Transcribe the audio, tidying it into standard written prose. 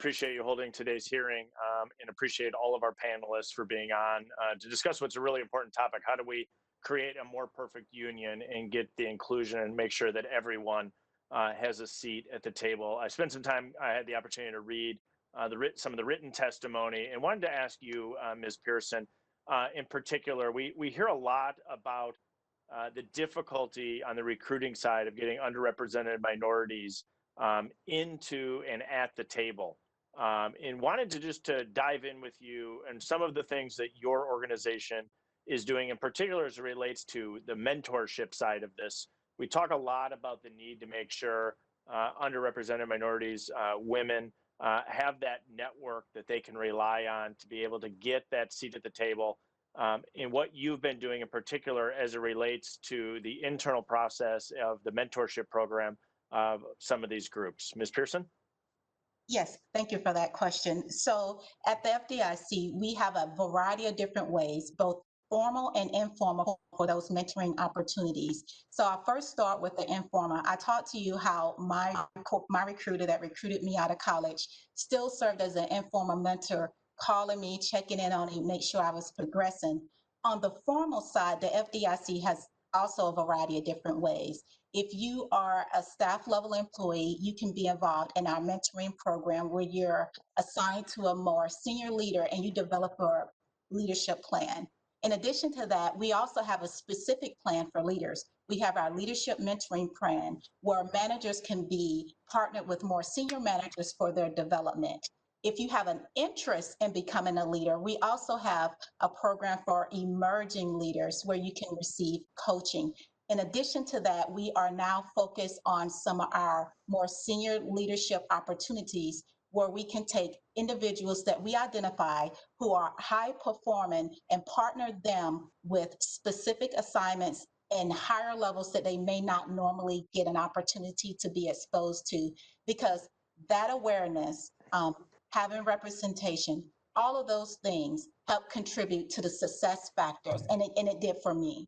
appreciate you holding today's hearing and appreciate all of our panelists for being on to discuss what's a really important topic. How do we create a more perfect union and get the inclusion and make sure that everyone has a seat at the table? I spent some time, I had the opportunity to read some of the written testimony and wanted to ask you, Ms. Pearson, in particular, we hear a lot about the difficulty on the recruiting side of getting underrepresented minorities into and at the table. And wanted to just to dive in with you and some of the things that your organization is doing, in particular as it relates to the mentorship side of this. We talk a lot about the need to make sure underrepresented minorities, women, have that network that they can rely on to be able to get that seat at the table. And what you've been doing in particular as it relates to the internal process of the mentorship program of some of these groups. Ms. Pearson? Yes, thank you for that question. So at the FDIC, we have a variety of different ways, both formal and informal, for those mentoring opportunities. So I'll first start with the informal. I talked to you how my recruiter that recruited me out of college still served as an informal mentor, calling me, checking in on me, make sure I was progressing. On the formal side, the FDIC has also a variety of different ways. If you are a staff level employee, you can be involved in our mentoring program where you're assigned to a more senior leader and you develop a leadership plan. In addition to that, we also have a specific plan for leaders. We have our leadership mentoring plan where managers can be partnered with more senior managers for their development. If you have an interest in becoming a leader, we also have a program for emerging leaders where you can receive coaching. In addition to that, we are now focused on some of our more senior leadership opportunities where we can take individuals that we identify who are high performing and partner them with specific assignments and higher levels that they may not normally get an opportunity to be exposed to, because that awareness, having representation, all of those things help contribute to the success factors, and it did for me.